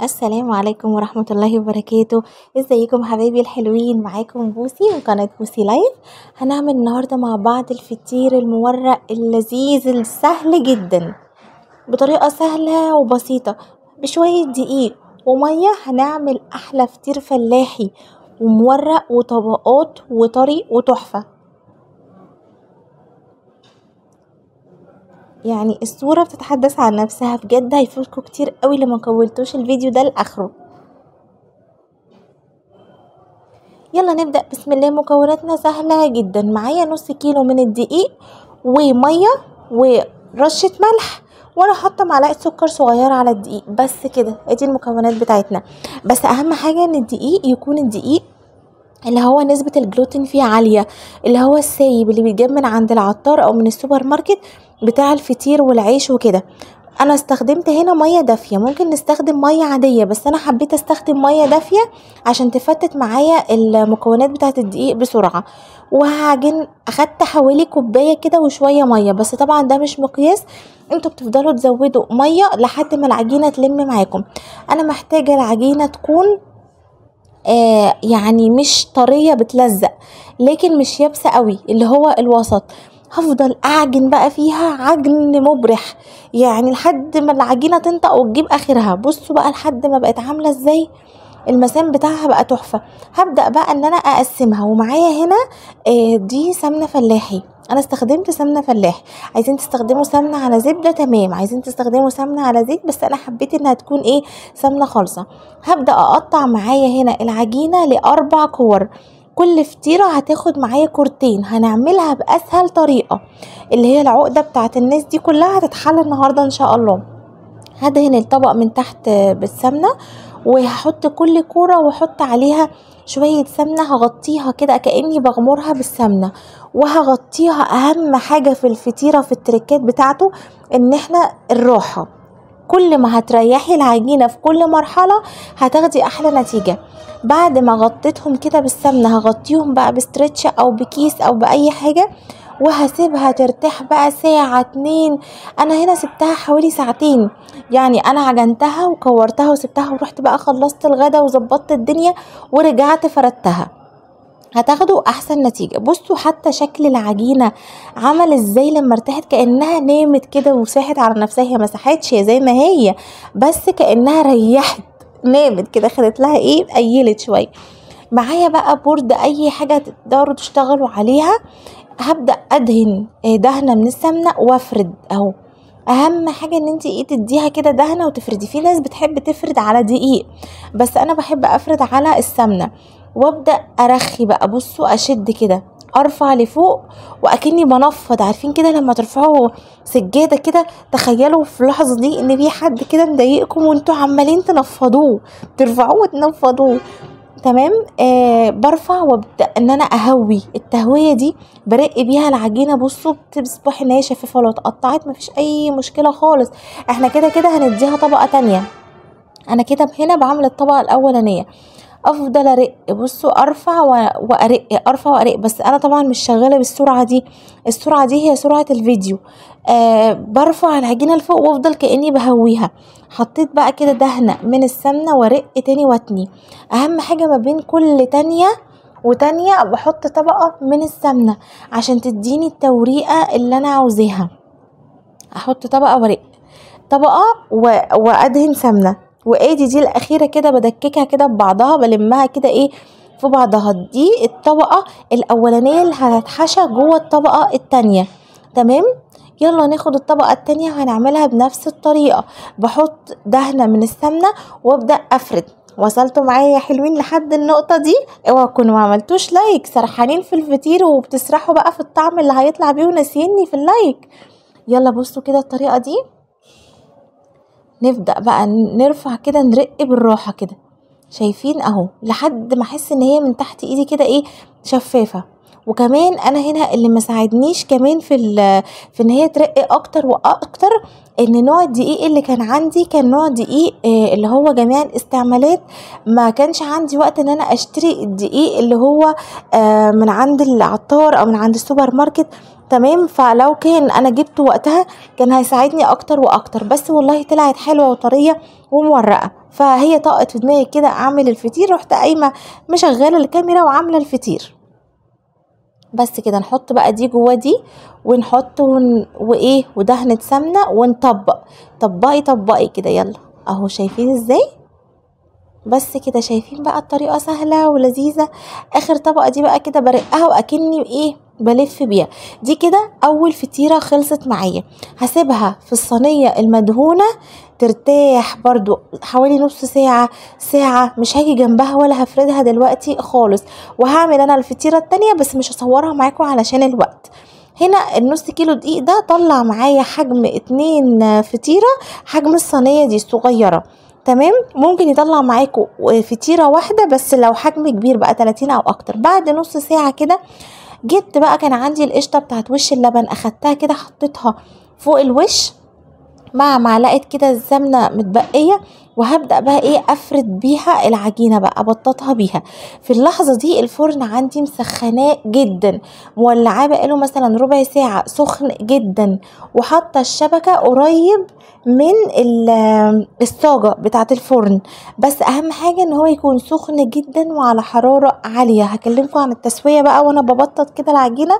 السلام عليكم ورحمة الله وبركاته. ازيكم حبايبي الحلوين؟ معاكم بوسي من قناة بوسي لايف. هنعمل النهاردة مع بعض الفطير المورق اللذيذ السهل جدا بطريقة سهلة وبسيطة، بشوية دقيق ومية هنعمل أحلى فطير فلاحي ومورق وطبقات وطري وتحفة. يعني الصورة بتتحدث عن نفسها، بجد هيفوتكوا كتير قوي لما كولتوش الفيديو ده لآخره. يلا نبدأ بسم الله. مكوناتنا سهلة جدا. معايا نص كيلو من الدقيق ومية ورشة ملح، وانا حاطه معلقه سكر صغيره على الدقيق. بس كده، ادي المكونات بتاعتنا. بس اهم حاجه ان الدقيق يكون الدقيق اللي هو نسبة الجلوتين فيه عالية، اللي هو السايب اللي بيتجاب من عند العطار او من السوبر ماركت بتاع الفطير والعيش وكده. انا استخدمت هنا ميه دافيه، ممكن نستخدم ميه عاديه، بس انا حبيت استخدم ميه دافيه عشان تفتت معايا المكونات بتاعه الدقيق بسرعه. وهعجن، اخدت حوالي كوبايه كده وشويه ميه، بس طبعا ده مش مقياس، انتوا بتفضلوا تزودوا ميه لحد ما العجينه تلم معاكم. انا محتاجه العجينه تكون يعني مش طريه بتلزق، لكن مش يابسه قوي، اللي هو الوسط. هفضل اعجن بقى فيها عجن مبرح، يعني لحد ما العجينه تنطق وتجيب اخرها. بصوا بقى لحد ما بقت عامله ازاي، المسام بتاعها بقى تحفه. هبدا بقى ان انا اقسمها. ومعايا هنا دي سمنه فلاحي، انا استخدمت سمنه فلاحي. عايزين تستخدموا سمنه على زبده تمام، عايزين تستخدموا سمنه على زيت، بس انا حبيت انها تكون سمنه خالصه. هبدا اقطع معايا هنا العجينه لاربع كور، كل فطيره هتاخد معايا كورتين. هنعملها باسهل طريقه، اللي هي العقده بتاعت الناس دي كلها هتتحل النهارده ان شاء الله. هدهن الطبق من تحت بالسمنه، وهحط كل كوره واحط عليها شويه سمنه، هغطيها كده كاني بغمرها بالسمنه وهغطيها. اهم حاجه في الفطيره في التركات بتاعته ان احنا الراحه، كل ما هتريحي العجينة في كل مرحلة هتاخدي احلى نتيجة. بعد ما غطيتهم كده بالسمنة هغطيهم بقى بستريتش او بكيس او باي حاجة، وهسيبها ترتاح بقى ساعة 2. انا هنا سبتها حوالي ساعتين، يعني انا عجنتها وكورتها وسبتها ورحت بقى خلصت الغدا وظبطت الدنيا ورجعت فردتها. هتاخدوا احسن نتيجة. بصوا حتى شكل العجينة عمل ازاي لما ارتاحت، كأنها نامت كده وساحت على نفسها. هي مسحتش، هي زي ما هي، بس كأنها ريحت، نامت كده، خدت لها قيلت شوية. معايا بقى بورد، اي حاجة تقدروا تشتغلوا عليها. هبدأ ادهن دهنة من السمنة وافرد اهو. اهم حاجة ان انتي تديها كده دهنة وتفردي. في ناس بتحب تفرد على دقيق، بس انا بحب افرد على السمنة. وابدأ ارخي بقى. بصوا اشد كده، ارفع لفوق واكني بنفض. عارفين كده لما ترفعوا سجادة كده، تخيلوا في اللحظة دي ان في حد كده مضايقكم وانتوا عمالين تنفضوه، ترفعوه وتنفضوه. تمام. برفع وابدا ان انا اهوي. التهويه دي برق بيها العجينه. بصوا بتصبح ان هي شفافه، لو اتقطعت مفيش اي مشكله خالص. احنا كده كده هنديها طبقه تانية. انا كده هنا بعمل الطبقه الاولانيه. افضل ارق. بصوا ارفع وارق، ارفع وارق. بس انا طبعا مش شغاله بالسرعه دي، السرعه دي هي سرعه الفيديو. برفع العجينه لفوق وافضل كاني بهويها. حطيت بقى كده دهنه من السمنه وارق تاني واتني. اهم حاجه ما بين كل تانية وتانية بحط طبقه من السمنه عشان تديني التوريقه اللي انا عاوزاها. احط طبقه وارق، طبقه وادهن سمنه. وادي دي الاخيره كده بدككها كده ببعضها، بلمها كده في بعضها. دي الطبقه الاولانيه اللي هتتحشى جوه الطبقه التانية. تمام. يلا ناخد الطبقه التانية وهنعملها بنفس الطريقه. بحط دهنه من السمنه وابدا افرد. وصلتوا معايا يا حلوين لحد النقطه دي؟ اوعوا تكونوا ما عملتوش لايك، سرحانين في الفطير وبتسرحوا بقى في الطعم اللي هيطلع بيه وناسيني في اللايك. يلا بصوا كده الطريقه دي. نبدأ بقى نرفع كده، نرق بالراحة كده. شايفين اهو لحد ما احس ان هي من تحت ايدي كده شفافة. وكمان انا هنا اللي مساعدنيش كمان في ان هي ترقي اكتر واكتر، ان نوع الدقيق اللي كان عندي كان نوع دقيق اللي هو جميع الاستعمالات. ما كانش عندي وقت ان انا اشتري الدقيق اللي هو من عند العطار او من عند السوبر ماركت. تمام، فلو كان انا جبته وقتها كان هيساعدني اكتر واكتر. بس والله طلعت حلوه وطريه ومورقه، فهي طاقت في دماغي كده اعمل الفطير، رحت قايمه مشغله الكاميرا وعامله الفطير. بس كده نحط بقى دي جوا دي، ونحط وايه ودهنة سمنة، ونطبق. طبقي كده، يلا اهو شايفين ازاي؟ بس كده شايفين بقى الطريقة سهلة ولذيذة. اخر طبقة دي بقى كده برقها واكني ايه بلف بيها. دي كده اول فطيرة خلصت معايا. هسيبها في الصينية المدهونة ترتاح برضو حوالي نص ساعة، مش هاجي جنبها ولا هفردها دلوقتي خالص. وهعمل انا الفطيرة التانية بس مش هصورها معاكم علشان الوقت. هنا النص كيلو دقيق ده طلع معايا حجم 2 فطيرة، حجم الصينية دي الصغيرة. تمام، ممكن يطلع معاكم فطيرة واحدة، بس لو حجم كبير بقى 30 او اكتر. بعد نص ساعة كده جبت بقى، كان عندي القشطة بتاعت وش اللبن، اخدتها كده حطيتها فوق الوش مع معلقة كده السمنة متبقية، وهبدأ بقى ايه افرد بيها العجينة بقى، ابططها بيها. في اللحظة دي الفرن عندي مسخناه جدا، مولعاه بقاله مثلا ربع ساعة، سخن جدا، وحاطة الشبكة قريب من الصاجة بتاعة الفرن. بس اهم حاجة ان هو يكون سخن جدا وعلى حرارة عالية. هكلمكم عن التسوية بقى وانا ببطط كده العجينة.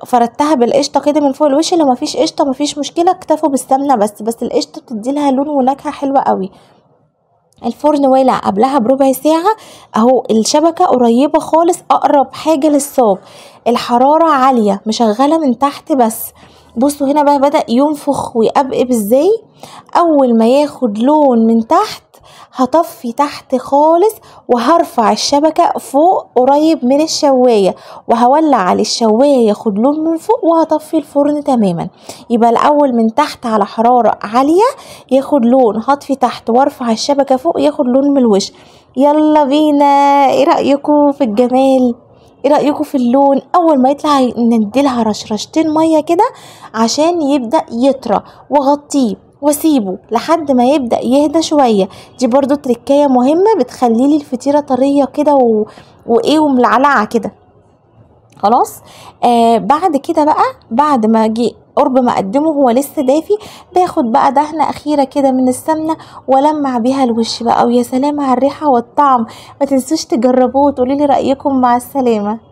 فردتها بالقشطه كده من فوق الوش. لو مفيش قشطه مفيش مشكله، اكتفوا بالسمنه بس القشطه بتدي لها لون ونكهه حلوه قوي. الفرن والع قبلها بربع ساعه اهو، الشبكه قريبه خالص، اقرب حاجه للصاج، الحراره عاليه، مشغله من تحت بس. بصوا هنا بقى بدأ ينفخ ويقبقب ازاي. اول ما ياخد لون من تحت هطفي تحت خالص، وهرفع الشبكة فوق قريب من الشواية، وهولع على الشواية ياخد لون من فوق، وهطفي الفرن تماما. يبقى الاول من تحت على حرارة عالية ياخد لون، هطفي تحت وارفع الشبكة فوق ياخد لون من الوش. يلا بينا، ايه رأيكم في الجمال؟ ايه رأيكم في اللون؟ اول ما يطلع نديلها رشرشتين مية كده عشان يبدأ يطرى، وغطيه واسيبه لحد ما يبدأ يهدى شوية. دي برضو تركاية مهمة بتخليلي الفطيرة طرية كده وايه وملعلعة كده. خلاص. بعد كده بقى، بعد ما اجي قرب ما اقدمه هو لسه دافي، باخد بقى دهنة اخيرة كده من السمنة ولمع بيها الوش بقى. ويا سلام على الريحة والطعم. ما تنسوش تجربوه وتقولي لي رأيكم. مع السلامة.